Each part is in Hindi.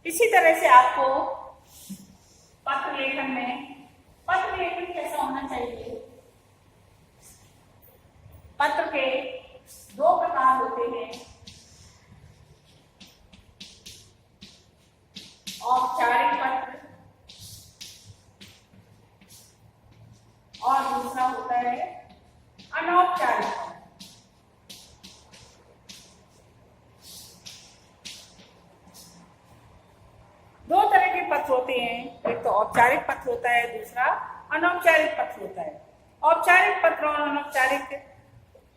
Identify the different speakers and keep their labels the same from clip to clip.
Speaker 1: इसी तरह से आपको पत्र लेखन में पत्र लेखन कैसा होना चाहिए। पत्र के दो प्रकार होते हैं, औपचारिक पत्र और दूसरा होता है अनौपचारिक पत्र। दो तरह के पत्र होते हैं, एक तो औपचारिक पत्र होता है, दूसरा अनौपचारिक पत्र होता है। औपचारिक पत्र और अनौपचारिक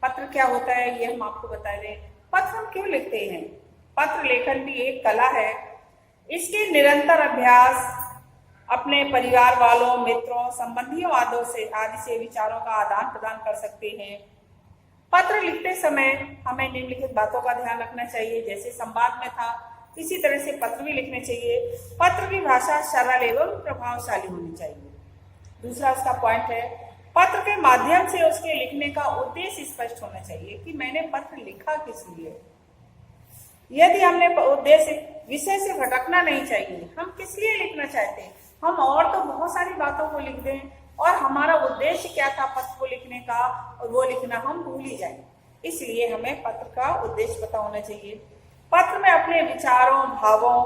Speaker 1: पत्र क्या होता है ये हम आपको बता दें। पत्र हम क्यों लिखते हैं? पत्र लेखन भी एक कला है। इसके निरंतर अभ्यास अपने परिवार वालों, मित्रों, संबंधियों आदि से विचारों का आदान प्रदान कर सकते हैं। पत्र लिखते समय हमें निम्नलिखित बातों का ध्यान रखना चाहिए। जैसे संवाद में था, इसी तरह से पत्र भी लिखने चाहिए। पत्र की भाषा सरल एवं प्रभावशाली होनी चाहिए। दूसरा उसका पॉइंट है, पत्र के माध्यम से उसके लिखने का उद्देश्य स्पष्ट होना चाहिए कि मैंने पत्र लिखा किस लिए। यदि हमने उद्देश्य विषय से भटकना नहीं चाहिए। हम किस लिए लिखना चाहते हैं? हम और तो बहुत सारी बातों को लिख दें और हमारा उद्देश्य क्या था पत्र को लिखने का, और वो लिखना हम भूल ही जाए। इसलिए हमें पत्र का उद्देश्य पता होना चाहिए। पत्र में अपने विचारों, भावों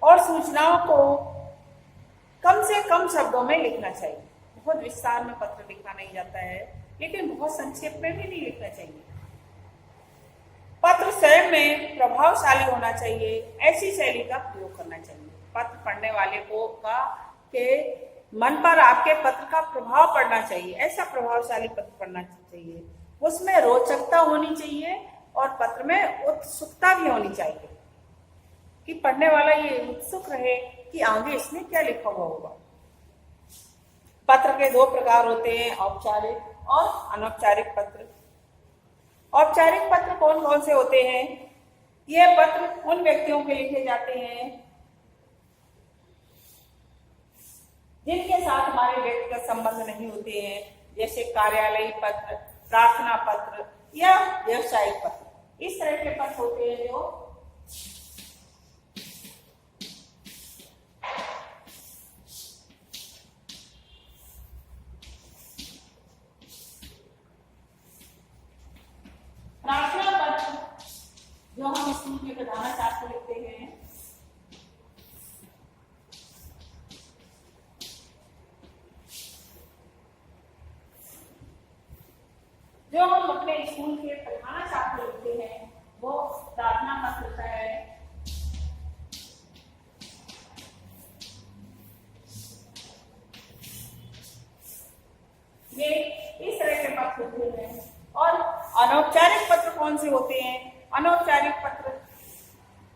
Speaker 1: और सूचनाओं को कम से कम शब्दों में लिखना चाहिए। बहुत विस्तार में पत्र लिखा नहीं जाता है, लेकिन बहुत संक्षेप में भी नहीं लिखना चाहिए। पत्र स्वयं में प्रभावशाली होना चाहिए, ऐसी शैली का प्रयोग करना चाहिए। पत्र पढ़ने वाले को के मन पर आपके पत्र का प्रभाव पड़ना चाहिए। ऐसा प्रभावशाली पत्र पढ़ना चाहिए। उसमें रोचकता होनी चाहिए और पत्र में उत्सुकता भी होनी चाहिए कि पढ़ने वाला ये उत्सुक रहे कि आगे इसमें क्या लिखा हुआ होगा। पत्र के दो प्रकार होते हैं, औपचारिक और अनौपचारिक पत्र। औपचारिक पत्र कौन कौन से होते हैं? ये पत्र उन व्यक्तियों के लिखे जाते हैं जिनके साथ हमारे व्यक्तिगत संबंध नहीं होते हैं, जैसे कार्यालयी पत्र, प्रार्थना पत्र या व्यवसायिक पत्र। इस तरह के पत्र होते हैं जो प्रार्थना पत्र जो हम स्कूल के प्रधानाचार्य को लिखते हैं, जो हम अपने स्कूल के प्रधानाचार्य को लिखते हैं वो प्रार्थना पत्र होता है। ये इस तरह के पत्र होते हैं। और अनौपचारिक पत्र कौन से होते हैं? अनौपचारिक पत्र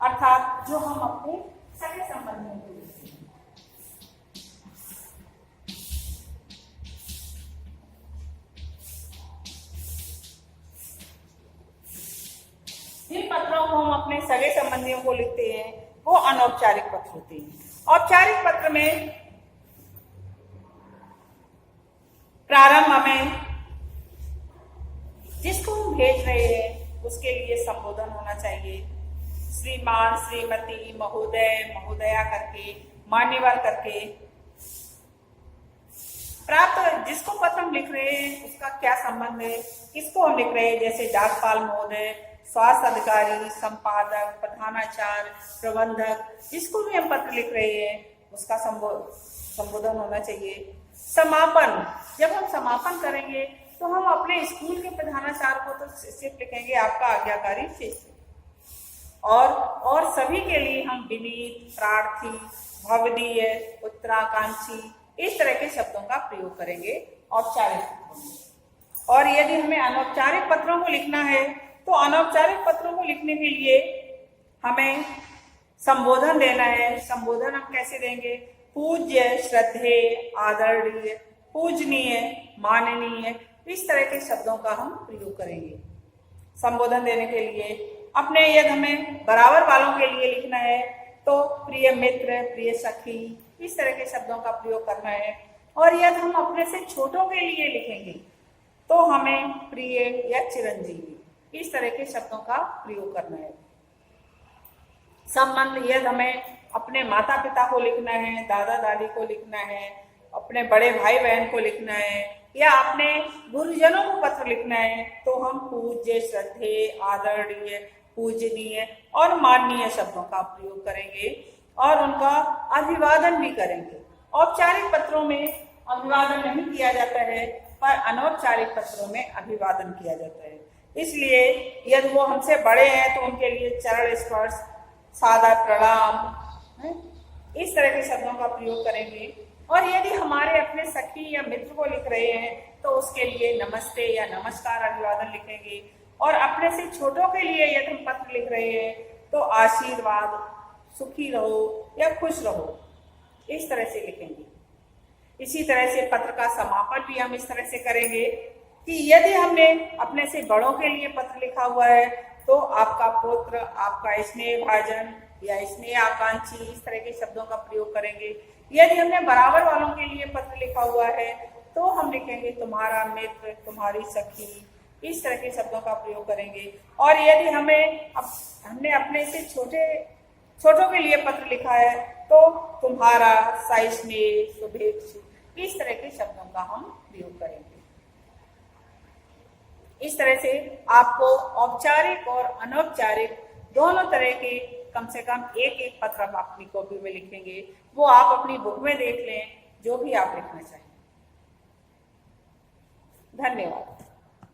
Speaker 1: अर्थात जो हम अपने सगे संबंधियों को लिखते हैं। जिन पत्रों को हम अपने सगे संबंधियों को लिखते हैं वो अनौपचारिक पत्र होते हैं। औपचारिक पत्र में प्रारंभ में जिसको हम भेज रहे हैं उसके लिए संबोधन होना चाहिए। श्रीमान, श्रीमती, महोदय, महोदया करके, मान्यवर करके। प्राप्त जिसको पत्र हम लिख रहे हैं उसका क्या संबंध है, किसको हम लिख रहे हैं, जैसे डाकपाल महोदय, स्वास्थ्य अधिकारी, संपादक, प्रधानाचार्य, प्रबंधक, जिसको भी हम पत्र लिख रहे हैं उसका संबोधन होना चाहिए। समापन, जब हम समापन करेंगे तो हम अपने स्कूल के प्रधानाचार्य को तो सिर्फ लिखेंगे आपका आज्ञाकारी शिष्य, और सभी के लिए हम विनीत, प्रार्थी, भवदीय, उत्तराकांक्षी, इस तरह के शब्दों का प्रयोग करेंगे औपचारिक पत्रों में। और यदि हमें अनौपचारिक पत्रों को लिखना है तो अनौपचारिक पत्रों को लिखने के लिए हमें संबोधन देना है। संबोधन हम कैसे देंगे? पूज्य, श्रद्धेय, आदरणीय, पूजनीय, माननीय, इस तरह के शब्दों का हम प्रयोग करेंगे संबोधन देने के लिए। अपने यदि हमें बराबर वालों के लिए लिखना है तो प्रिय मित्र, प्रिय सखी, इस तरह के शब्दों का प्रयोग करना है। और यदि हम अपने से छोटों के लिए लिखेंगे तो हमें प्रिय या चिरंजीवी, इस तरह के शब्दों का प्रयोग करना है। संबंध यदि हमें अपने माता पिता को लिखना है, दादा दादी को लिखना है, अपने बड़े भाई बहन को लिखना है या अपने गुरुजनों को पत्र लिखना है तो हम पूज्य, श्रद्धेय, आदरणीय, पूजनीय और माननीय शब्दों का प्रयोग करेंगे और उनका अभिवादन भी करेंगे। औपचारिक पत्रों में अभिवादन नहीं किया जाता है पर अनौपचारिक पत्रों में अभिवादन किया जाता है। इसलिए यदि वो हमसे बड़े हैं तो उनके लिए चरण स्पर्श, सादा प्रणाम, इस तरह के शब्दों का प्रयोग करेंगे। और यदि हमारे अपने सखी या मित्र को लिख रहे हैं तो उसके लिए नमस्ते या नमस्कार अभिवादन लिखेंगे। और अपने से छोटों के लिए यदि हम पत्र लिख रहे हैं तो आशीर्वाद, सुखी रहो या खुश रहो, इस तरह से लिखेंगे। इसी तरह से पत्र का समापन भी हम इस तरह से करेंगे कि यदि हमने अपने से बड़ों के लिए पत्र लिखा हुआ है तो आपका पुत्र, आपका स्नेह भाजन या स्नेह आकांक्षी, इस तरह के शब्दों का प्रयोग करेंगे। यदि हमने बराबर वालों के लिए पत्र लिखा हुआ है तो हम लिखेंगे तुम्हारा मित्र, तुम्हारी सखी, इस तरह के शब्दों का प्रयोग करेंगे। और यदि हमने अपने से छोटों के लिए पत्र लिखा है तो तुम्हारा सस्नेह, शुभेच्छु, इस तरह के शब्दों का हम प्रयोग करेंगे। इस तरह से आपको औपचारिक और अनौपचारिक दोनों तरह के कम से कम एक एक पत्र आप अपनी कॉपी में लिखेंगे। वो आप अपनी बुक में देख लें, जो भी आप लिखना चाहें। धन्यवाद।